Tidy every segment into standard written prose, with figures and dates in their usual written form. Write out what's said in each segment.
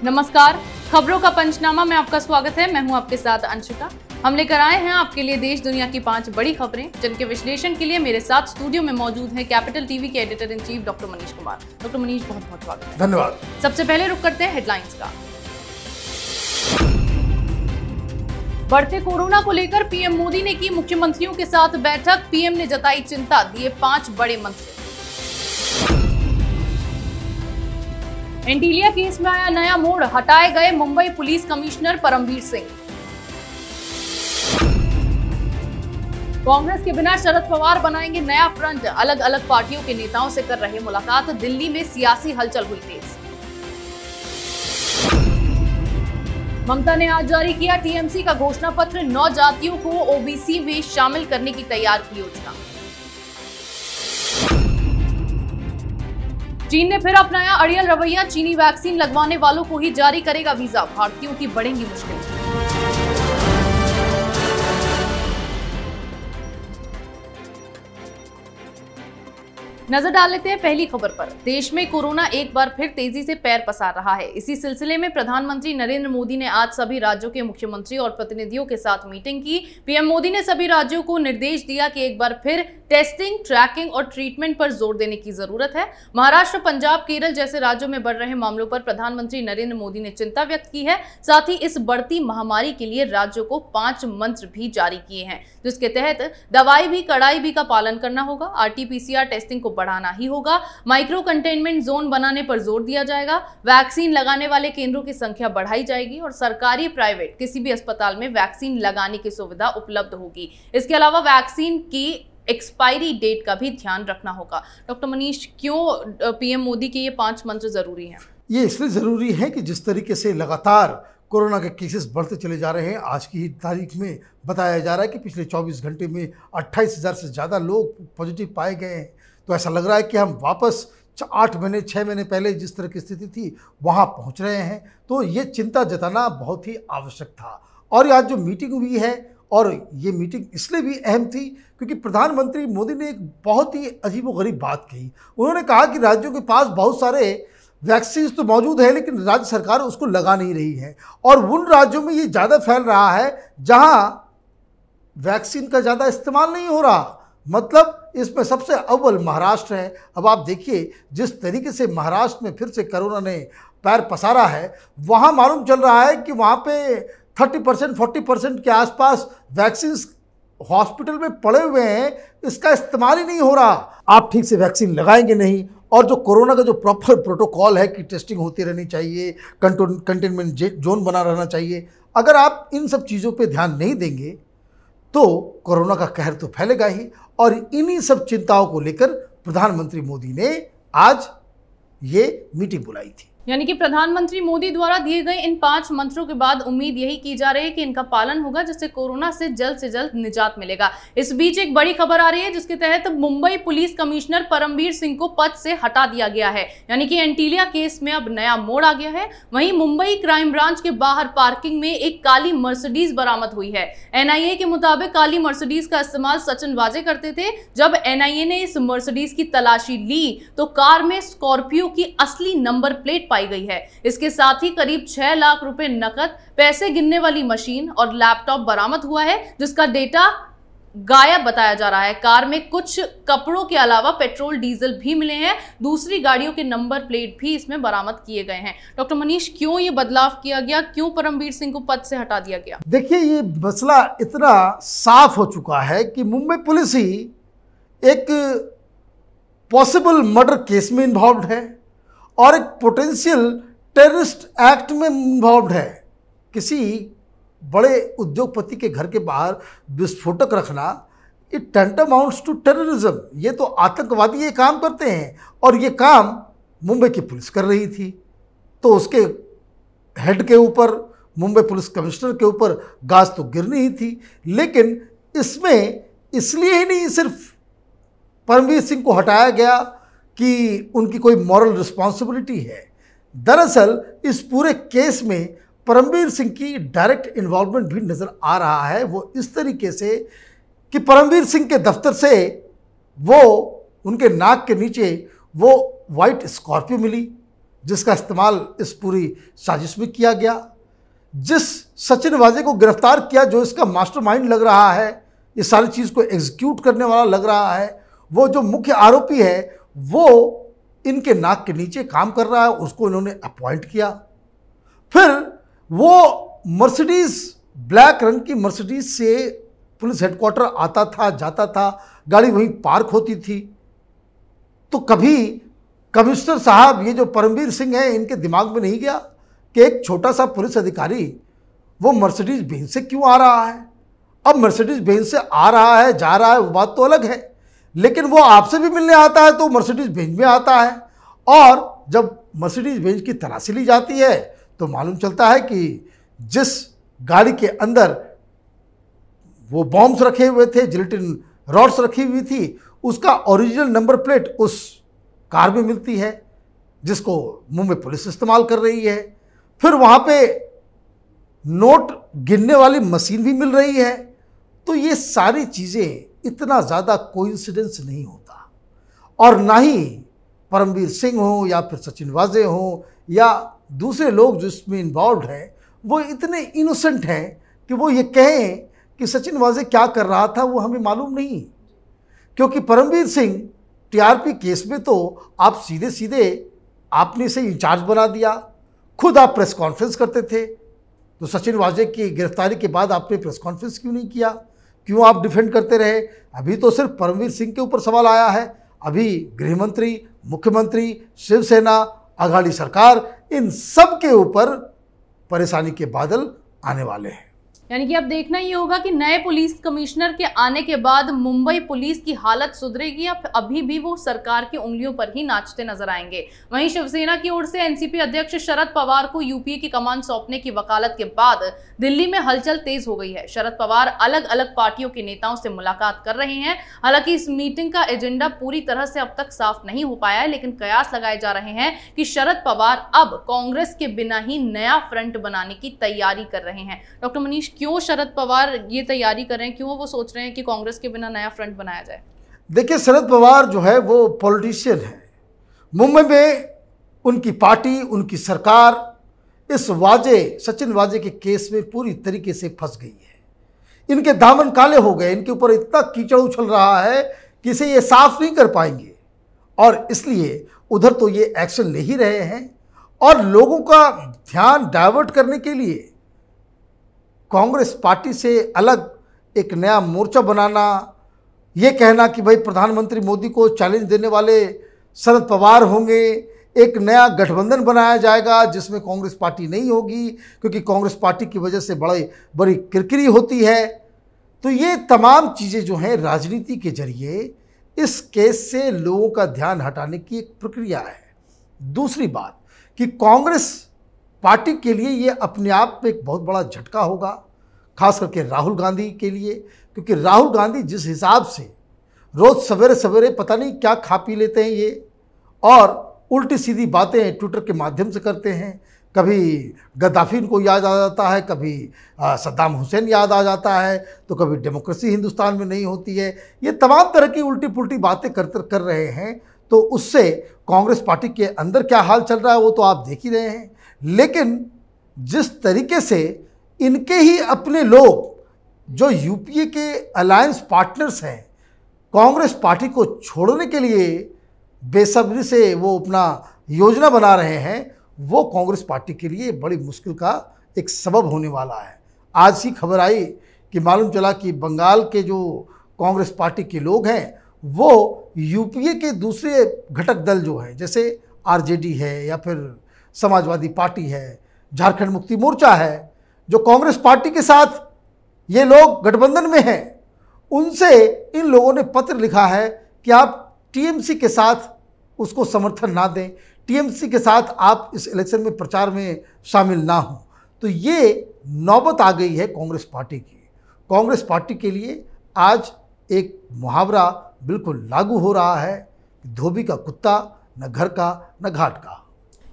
नमस्कार, खबरों का पंचनामा में आपका स्वागत है। मैं हूं आपके साथ अंशिका। हम लेकर आए हैं आपके लिए देश दुनिया की 5 बड़ी खबरें, जिनके विश्लेषण के लिए मेरे साथ स्टूडियो में मौजूद हैं कैपिटल टीवी के editor in chief doctor Manish Kumar. Doctor Manish, बहुत बहुत स्वागत है। धन्यवाद। सबसे पहले रुक करते हैं हेडलाइंस का। बढ़ते कोरोना को लेकर पीएम मोदी ने की मुख्यमंत्रियों के साथ बैठक। पीएम ने जताई चिंता, दिए 5 बड़े मंत्र। एंटीलिया केस में आया नया मोड़, हटाए गए मुंबई पुलिस कमिश्नर परमवीर सिंह। कांग्रेस के बिना शरद पवार बनाएंगे नया फ्रंट, अलग अलग पार्टियों के नेताओं से कर रहे मुलाकात। दिल्ली में सियासी हलचल हुई तेज। ममता ने आज जारी किया टीएमसी का घोषणा पत्र, 9 जातियों को ओबीसी में शामिल करने की तैयार की योजना। चीन ने फिर अपनाया अड़ियल रवैया, चीनी वैक्सीन लगवाने वालों को ही जारी करेगा वीजा, भारतीयों की बढ़ेंगी मुश्किलें। नजर डाल लेते हैं पहली खबर पर। देश में कोरोना एक बार फिर तेजी से पैर पसार रहा है। इसी सिलसिले में प्रधानमंत्री नरेंद्र मोदी ने आज सभी राज्यों के मुख्यमंत्री और प्रतिनिधियों के साथ मीटिंग की। पीएम मोदी ने सभी राज्यों को निर्देश दिया कि एक बार फिर टेस्टिंग, ट्रैकिंग और ट्रीटमेंट पर जोर देने की जरूरत है। महाराष्ट्र, पंजाब, केरल जैसे राज्यों में बढ़ रहे मामलों पर प्रधानमंत्री नरेंद्र मोदी ने चिंता व्यक्त की है। साथ ही इस बढ़ती महामारी के लिए राज्यों को 5 मंत्र भी जारी किए हैं, जिसके तहत दवाई भी कड़ाई भी का पालन करना होगा। आरटी-पीसीआर टेस्टिंग को बढ़ाना ही होगा। माइक्रो कंटेनमेंट जोन बनाने पर जोर दिया जाएगा। वैक्सीन लगाने वाले केंद्रों की संख्या बढ़ाई जाएगी और सरकारी, प्राइवेट किसी भी अस्पताल में वैक्सीन लगाने की सुविधा उपलब्ध होगी। इसके अलावा वैक्सीन की एक्सपायरी डेट का भी ध्यान रखना होगा। डॉक्टर मनीष, क्यों पीएम मोदी के ये 5 मंत्र जरूरी हैं? ये इसलिए ज़रूरी है कि जिस तरीके से लगातार कोरोना के केसेस बढ़ते चले जा रहे हैं, आज की तारीख में बताया जा रहा है कि पिछले 24 घंटे में 28,000 से ज़्यादा लोग पॉजिटिव पाए गए हैं। तो ऐसा लग रहा है कि हम वापस 8 महीने 6 महीने पहले जिस तरह की स्थिति थी वहाँ पहुँच रहे हैं। तो ये चिंता जताना बहुत ही आवश्यक था। और आज जो मीटिंग हुई है, और ये मीटिंग इसलिए भी अहम थी क्योंकि प्रधानमंत्री मोदी ने एक बहुत ही अजीबोगरीब बात कही। उन्होंने कहा कि राज्यों के पास बहुत सारे वैक्सीन तो मौजूद है, लेकिन राज्य सरकार उसको लगा नहीं रही है। और उन राज्यों में ये ज़्यादा फैल रहा है जहां वैक्सीन का ज़्यादा इस्तेमाल नहीं हो रहा। मतलब इसमें सबसे अव्वल महाराष्ट्र है। अब आप देखिए, जिस तरीके से महाराष्ट्र में फिर से कोरोना ने पैर पसारा है, वहाँ मालूम चल रहा है कि वहाँ पे 30% 40% के आसपास वैक्सीन हॉस्पिटल में पड़े हुए हैं, इसका इस्तेमाल ही नहीं हो रहा। आप ठीक से वैक्सीन लगाएंगे नहीं, और जो कोरोना का जो प्रॉपर प्रोटोकॉल है कि टेस्टिंग होती रहनी चाहिए, कंटेनमेंट जोन बना रहना चाहिए, अगर आप इन सब चीज़ों पे ध्यान नहीं देंगे तो कोरोना का कहर तो फैलेगा ही। और इन्हीं सब चिंताओं को लेकर प्रधानमंत्री मोदी ने आज ये मीटिंग बुलाई थी। यानी कि प्रधानमंत्री मोदी द्वारा दिए गए इन 5 मंत्रों के बाद उम्मीद यही की जा रही है कि इनका पालन होगा, जिससे कोरोना से जल्द निजात मिलेगा। इस बीच एक बड़ी खबर आ रही है, जिसके तहत मुंबई पुलिस कमिश्नर परमवीर सिंह को पद से हटा दिया गया है। यानी कि एंटीलिया केस में अब नया मोड़ आ गया है। वहीं मुंबई क्राइम ब्रांच के बाहर पार्किंग में एक काली मर्सिडीज बरामद हुई है। एनआईए के मुताबिक काली मर्सिडीज का इस्तेमाल सचिन वाजे करते थे। जब एनआईए ने इस मर्सिडीज की तलाशी ली तो कार में स्कॉर्पियो की असली नंबर प्लेट पाई गई है। इसके साथ ही करीब 6 लाख रुपए नकद, पैसे गिनने वाली मशीन और लैपटॉप बरामद हुआ है, जिसका डेटा गायब बताया जा रहा है। कार में कुछ कपड़ों के अलावा पेट्रोल, डीजल भी मिले हैं। दूसरी गाड़ियों के नंबर प्लेट भी इसमें बरामद किए गए हैं। डॉक्टर मनीष, क्यों ये बदलाव किया गया? क्यों परमवीर सिंह को पद से हटा दिया गया? देखिए, ये मसला इतना साफ हो चुका है कि मुंबई पुलिस ही एक पॉसिबल मर्डर केस में इन्वॉल्व है और एक पोटेंशियल टेररिस्ट एक्ट में इन्वॉल्व है। किसी बड़े उद्योगपति के घर के बाहर विस्फोटक रखना, इट टैंटामाउंट्स टू टेररिज्म। ये तो आतंकवादी ये काम करते हैं, और ये काम मुंबई की पुलिस कर रही थी। तो उसके हेड के ऊपर, मुंबई पुलिस कमिश्नर के ऊपर गाज तो गिरनी ही थी। लेकिन इसमें इसलिए ही नहीं सिर्फ परमवीर सिंह को हटाया गया कि उनकी कोई मॉरल रिस्पॉन्सिबिलिटी है। दरअसल इस पूरे केस में परमवीर सिंह की डायरेक्ट इन्वॉल्वमेंट भी नज़र आ रहा है। वो इस तरीके से कि परमवीर सिंह के दफ्तर से वो उनके नाक के नीचे वो वाइट स्कॉर्पियो मिली, जिसका इस्तेमाल इस पूरी साजिश में किया गया। जिस सचिन वाजे को गिरफ्तार किया, जो इसका मास्टरमाइंड लग रहा है, ये सारी चीज़ को एग्जीक्यूट करने वाला लग रहा है, वो जो मुख्य आरोपी है वो इनके नाक के नीचे काम कर रहा है, उसको इन्होंने अपॉइंट किया। फिर वो मर्सिडीज़, ब्लैक रंग की मर्सिडीज़ से पुलिस हेडक्वार्टर आता था, जाता था, गाड़ी वहीं पार्क होती थी। तो कभी कमिश्नर साहब, ये जो परमवीर सिंह हैं, इनके दिमाग में नहीं गया कि एक छोटा सा पुलिस अधिकारी वो मर्सिडीज़ बेंज से क्यों आ रहा है? अब मर्सिडीज़ बेंज से आ रहा है, जा रहा है, वो बात तो अलग है, लेकिन वो आपसे भी मिलने आता है तो मर्सिडीज़ बेंज में आता है। और जब मर्सिडीज़ बेंज की तलाशी ली जाती है तो मालूम चलता है कि जिस गाड़ी के अंदर वो बॉम्ब्स रखे हुए थे, जिलेटिन रॉड्स रखी हुई थी, उसका ओरिजिनल नंबर प्लेट उस कार में मिलती है, जिसको मुंबई पुलिस इस्तेमाल कर रही है। फिर वहाँ पे नोट गिनने वाली मशीन भी मिल रही है। तो ये सारी चीज़ें इतना ज़्यादा कोइंसिडेंस नहीं होता, और ना ही परमवीर सिंह हो या फिर सचिन वाजे हो या दूसरे लोग जो इसमें इन्वॉल्व हैं, वो इतने इनोसेंट हैं कि वो ये कहें कि सचिन वाजे क्या कर रहा था वो हमें मालूम नहीं। क्योंकि परमवीर सिंह टीआरपी केस में तो आप सीधे सीधे आपने इसे इंचार्ज बना दिया, खुद आप प्रेस कॉन्फ्रेंस करते थे। तो सचिन वाजे की गिरफ्तारी के बाद आपने प्रेस कॉन्फ्रेंस क्यों नहीं किया? क्यों आप डिफेंड करते रहे? अभी तो सिर्फ परमवीर सिंह के ऊपर सवाल आया है, अभी गृह मंत्री, मुख्यमंत्री, शिवसेना, आघाड़ी सरकार, इन सब के ऊपर परेशानी के बादल आने वाले हैं। यानी कि अब देखना ये होगा कि नए पुलिस कमिश्नर के आने के बाद मुंबई पुलिस की हालत सुधरेगी या अभी भी वो सरकार की उंगलियों पर ही नाचते नजर आएंगे। वहीं शिवसेना की ओर से एनसीपी अध्यक्ष शरद पवार को यूपीए की कमान सौंपने की वकालत के बाद दिल्ली में हलचल तेज हो गई है। शरद पवार अलग अलग पार्टियों के नेताओं से मुलाकात कर रहे हैं। हालांकि इस मीटिंग का एजेंडा पूरी तरह से अब तक साफ नहीं हो पाया है, लेकिन कयास लगाए जा रहे हैं कि शरद पवार अब कांग्रेस के बिना ही नया फ्रंट बनाने की तैयारी कर रहे हैं। डॉक्टर मनीष, क्यों शरद पवार ये तैयारी कर रहे हैं, क्यों वो सोच रहे हैं कि कांग्रेस के बिना नया फ्रंट बनाया जाए? देखिए, शरद पवार जो है वो पॉलिटिशियन है। मुंबई में उनकी पार्टी, उनकी सरकार इस सचिन वाजे के केस में पूरी तरीके से फंस गई है। इनके दामन काले हो गए, इनके ऊपर इतना कीचड़ उछल रहा है कि इसे ये साफ नहीं कर पाएंगे, और इसलिए उधर तो ये एक्शन ले ही रहे हैं। और लोगों का ध्यान डाइवर्ट करने के लिए कांग्रेस पार्टी से अलग एक नया मोर्चा बनाना, ये कहना कि भाई प्रधानमंत्री मोदी को चैलेंज देने वाले शरद पवार होंगे, एक नया गठबंधन बनाया जाएगा जिसमें कांग्रेस पार्टी नहीं होगी, क्योंकि कांग्रेस पार्टी की वजह से बड़ी किरकिरी होती है। तो ये तमाम चीज़ें जो हैं राजनीति के जरिए इस केस से लोगों का ध्यान हटाने की एक प्रक्रिया है। दूसरी बात कि कांग्रेस पार्टी के लिए ये अपने आप में एक बहुत बड़ा झटका होगा, खास करके राहुल गांधी के लिए, क्योंकि राहुल गांधी जिस हिसाब से रोज़ सवेरे सवेरे पता नहीं क्या खा पी लेते हैं ये, और उल्टी सीधी बातें ट्विटर के माध्यम से करते हैं। कभी गद्दाफी को याद आ जाता है, कभी सद्दाम हुसैन याद आ जाता है, तो कभी डेमोक्रेसी हिंदुस्तान में नहीं होती है। ये तमाम तरह की उल्टी पुल्टी बातें कर रहे हैं। तो उससे कांग्रेस पार्टी के अंदर क्या हाल चल रहा है वो तो आप देख ही रहे हैं। लेकिन जिस तरीके से इनके ही अपने लोग जो यूपीए के अलायंस पार्टनर्स हैं, कांग्रेस पार्टी को छोड़ने के लिए बेसब्री से वो अपना योजना बना रहे हैं, वो कांग्रेस पार्टी के लिए बड़ी मुश्किल का एक सबब होने वाला है। आज ही खबर आई कि मालूम चला कि बंगाल के जो कांग्रेस पार्टी के लोग हैं वो यूपीए के दूसरे घटक दल जो हैं, जैसे आरजेडी है या फिर समाजवादी पार्टी है, झारखंड मुक्ति मोर्चा है, जो कांग्रेस पार्टी के साथ ये लोग गठबंधन में हैं, उनसे इन लोगों ने पत्र लिखा है कि आप टीएमसी के साथ उसको समर्थन ना दें, टीएमसी के साथ आप इस इलेक्शन में प्रचार में शामिल ना हों। तो ये नौबत आ गई है कांग्रेस पार्टी की। कांग्रेस पार्टी के लिए आज एक मुहावरा बिल्कुल लागू हो रहा है, धोबी का कुत्ता न घर का न घाट का।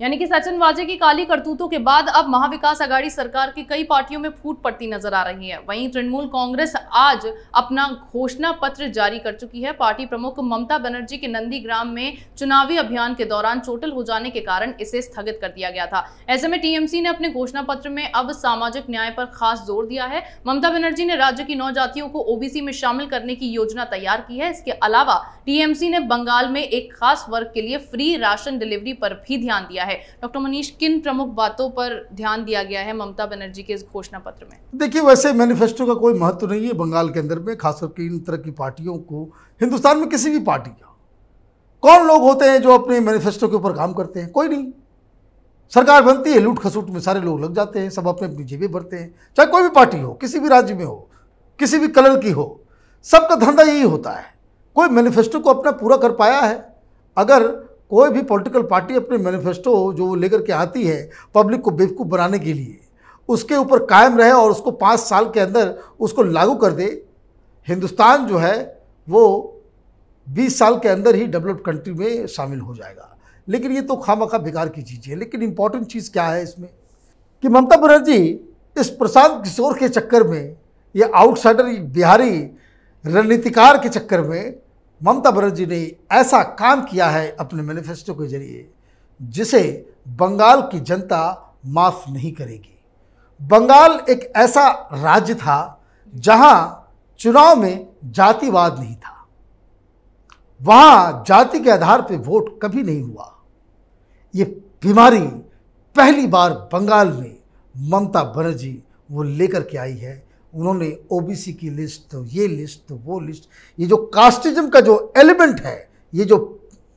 यानी कि सचिन वाजे की काली करतूतों के बाद अब महाविकास आघाड़ी सरकार की कई पार्टियों में फूट पड़ती नजर आ रही है। वहीं तृणमूल कांग्रेस आज अपना घोषणा पत्र जारी कर चुकी है। पार्टी प्रमुख ममता बनर्जी के नंदीग्राम में चुनावी अभियान के दौरान चोटिल हो जाने के कारण इसे स्थगित कर दिया गया था। ऐसे में टीएमसी ने अपने घोषणा पत्र में अब सामाजिक न्याय पर खास जोर दिया है। ममता बनर्जी ने राज्य की 9 जातियों को ओबीसी में शामिल करने की योजना तैयार की है। इसके अलावा टीएमसी ने बंगाल में एक खास वर्ग के लिए फ्री राशन डिलीवरी पर भी ध्यान दिया है। डॉक्टर मनीष, किन प्रमुख बातों पर ध्यान दिया गया है ममता बनर्जी के इस घोषणा पत्र में? देखिए, वैसे मैनिफेस्टो का कोई महत्व नहीं है बंगाल के अंदर में, खासकर के इन तरह की पार्टियों को। हिंदुस्तान में किसी भी पार्टी का कौन लोग होते हैं जो अपने मैनिफेस्टो के ऊपर काम करते हैं? कोई नहीं। सरकार बनती है, लूट खसूट में सारे लोग लग जाते हैं, सब अपने अपनी जेबें भरते हैं। चाहे कोई भी पार्टी हो, किसी भी राज्य में हो, किसी भी कलर की हो, सबका धंधा यही होता है। कोई मैनिफेस्टो को अपना पूरा कर पाया है? अगर कोई भी पॉलिटिकल पार्टी अपने मैनिफेस्टो जो वो लेकर के आती है पब्लिक को बेवकूफ़ बनाने के लिए, उसके ऊपर कायम रहे और उसको 5 साल के अंदर उसको लागू कर दे, हिंदुस्तान जो है वो 20 साल के अंदर ही डेवलप्ड कंट्री में शामिल हो जाएगा। लेकिन ये तो खामखा बेकार की चीज़ है। लेकिन इंपॉर्टेंट चीज़ क्या है इसमें कि ममता बनर्जी इस प्रशांत किशोर के चक्कर में, ये आउटसाइडर बिहारी रणनीतिकार के चक्कर में ममता बनर्जी ने ऐसा काम किया है अपने मैनिफेस्टो के जरिए जिसे बंगाल की जनता माफ नहीं करेगी। बंगाल एक ऐसा राज्य था जहां चुनाव में जातिवाद नहीं था, वहां जाति के आधार पर वोट कभी नहीं हुआ। ये बीमारी पहली बार बंगाल में ममता बनर्जी वो लेकर के आई है। उन्होंने ओबीसी की लिस्ट, तो ये लिस्ट, तो वो लिस्ट, ये जो कास्टिज्म का जो एलिमेंट है, ये जो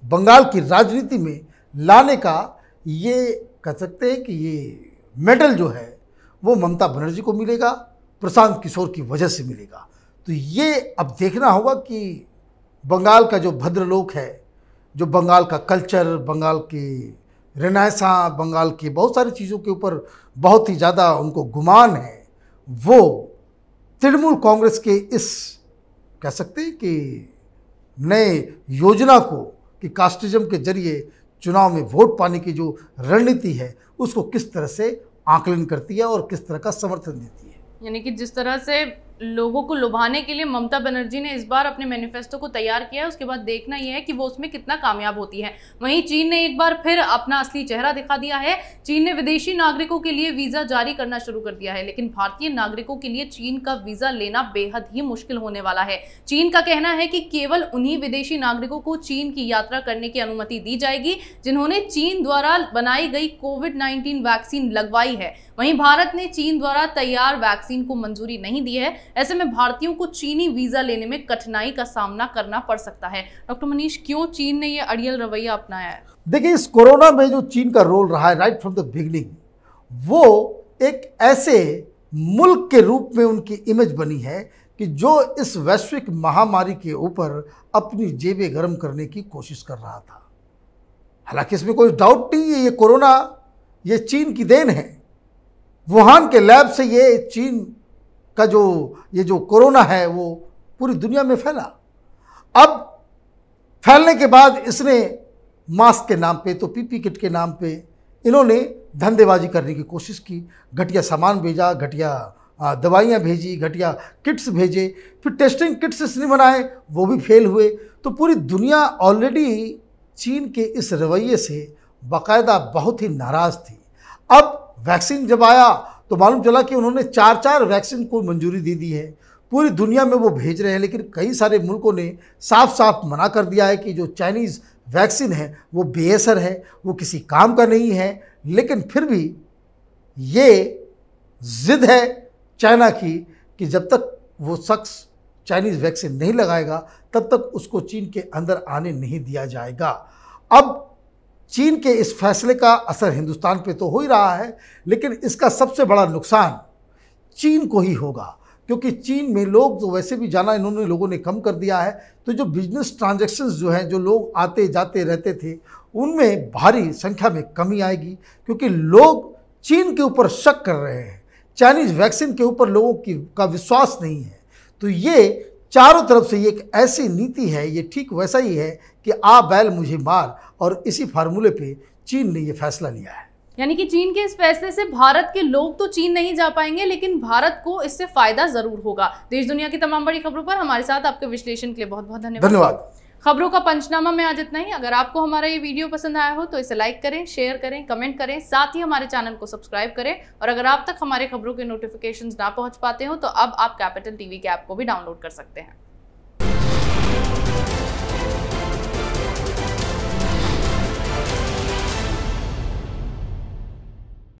बंगाल की राजनीति में लाने का, ये कह सकते हैं कि ये मेडल जो है वो ममता बनर्जी को मिलेगा, प्रशांत किशोर की वजह से मिलेगा। तो ये अब देखना होगा कि बंगाल का जो भद्रलोक है, जो बंगाल का कल्चर, बंगाल की रेनेसां, बंगाल की बहुत सारी चीज़ों के ऊपर बहुत ही ज़्यादा उनको गुमान है, वो तृणमूल कांग्रेस के इस कह सकते हैं कि नए योजना को कि कास्टिज्म के जरिए चुनाव में वोट पाने की जो रणनीति है उसको किस तरह से आकलन करती है और किस तरह का समर्थन देती है। यानी कि जिस तरह से लोगों को लुभाने के लिए ममता बनर्जी ने इस बार अपने मैनिफेस्टो को तैयार किया है, उसके बाद देखना यह है कि वो उसमें कितना कामयाब होती है। वहीं चीन ने एक बार फिर अपना असली चेहरा दिखा दिया है। चीन ने विदेशी नागरिकों के लिए वीजा जारी करना शुरू कर दिया है, लेकिन भारतीय नागरिकों के लिए चीन का वीजा लेना बेहद ही मुश्किल होने वाला है। चीन का कहना है कि केवल उन्हीं विदेशी नागरिकों को चीन की यात्रा करने की अनुमति दी जाएगी जिन्होंने चीन द्वारा बनाई गई कोविड-19 वैक्सीन लगवाई है। वहीं भारत ने चीन द्वारा तैयार वैक्सीन को मंजूरी नहीं दी है। ऐसे में भारतीयों को चीनी वीजा लेने में कठिनाई का सामना करना पड़ सकता है। डॉक्टर मनीष, क्यों चीन ने यह अड़ियल रवैया अपनाया है? देखिए, इस कोरोना में जो चीन का रोल रहा है राइट फ्रॉम द बिगिनिंग, वो एक ऐसे मुल्क के रूप में उनकी इमेज बनी है कि जो इस वैश्विक महामारी के ऊपर अपनी जेबें गर्म करने की कोशिश कर रहा था। हालांकि इसमें कोई डाउट नहीं है, ये कोरोना ये चीन की देन है। वुहान के लैब से ये चीन का ये जो कोरोना है वो पूरी दुनिया में फैला। अब फैलने के बाद इसने मास्क के नाम पे, तो पीपी किट के नाम पे इन्होंने धंधेबाजी करने की कोशिश की। घटिया सामान भेजा, घटिया दवाइयाँ भेजी, घटिया किट्स भेजे, फिर टेस्टिंग किट्स इसने बनाए, वो भी फेल हुए। तो पूरी दुनिया ऑलरेडी चीन के इस रवैये से बाकायदा बहुत ही नाराज़ थी। अब वैक्सीन जब आया तो मालूम चला कि उन्होंने 4 वैक्सीन को मंजूरी दे दी है, पूरी दुनिया में वो भेज रहे हैं। लेकिन कई सारे मुल्कों ने साफ साफ मना कर दिया है कि जो चाइनीज़ वैक्सीन है वो बेअसर है, वो किसी काम का नहीं है। लेकिन फिर भी ये ज़िद है चाइना की कि जब तक वो शख्स चाइनीज़ वैक्सीन नहीं लगाएगा तब तक उसको चीन के अंदर आने नहीं दिया जाएगा। अब चीन के इस फैसले का असर हिंदुस्तान पे तो हो ही रहा है, लेकिन इसका सबसे बड़ा नुकसान चीन को ही होगा, क्योंकि चीन में लोग तो वैसे भी जाना इन्होंने लोगों ने कम कर दिया है। तो जो बिजनेस ट्रांजैक्शंस जो हैं, जो लोग आते जाते रहते थे, उनमें भारी संख्या में कमी आएगी, क्योंकि लोग चीन के ऊपर शक कर रहे हैं, चाइनीज़ वैक्सीन के ऊपर लोगों का विश्वास नहीं है। तो ये चारों तरफ से ये एक ऐसी नीति है, ये ठीक वैसा ही है कि आ बैल मुझे मार, और इसी फार्मूले पे चीन ने ये फैसला लिया है। यानी कि चीन के इस फैसले से भारत के लोग तो चीन नहीं जा पाएंगे, लेकिन भारत को इससे फायदा जरूर होगा। देश दुनिया की तमाम बड़ी खबरों पर हमारे साथ आपके विश्लेषण के लिए बहुत बहुत धन्यवाद। खबरों का पंचनामा में आज इतना ही। अगर आपको हमारा ये वीडियो पसंद आया हो तो इसे लाइक करें, शेयर करें, कमेंट करें, साथ ही हमारे चैनल को सब्सक्राइब करें। और अगर आप तक हमारे खबरों के नोटिफिकेशंस ना पहुंच पाते हो तो अब आप कैपिटल टीवी के ऐप को भी डाउनलोड कर सकते हैं।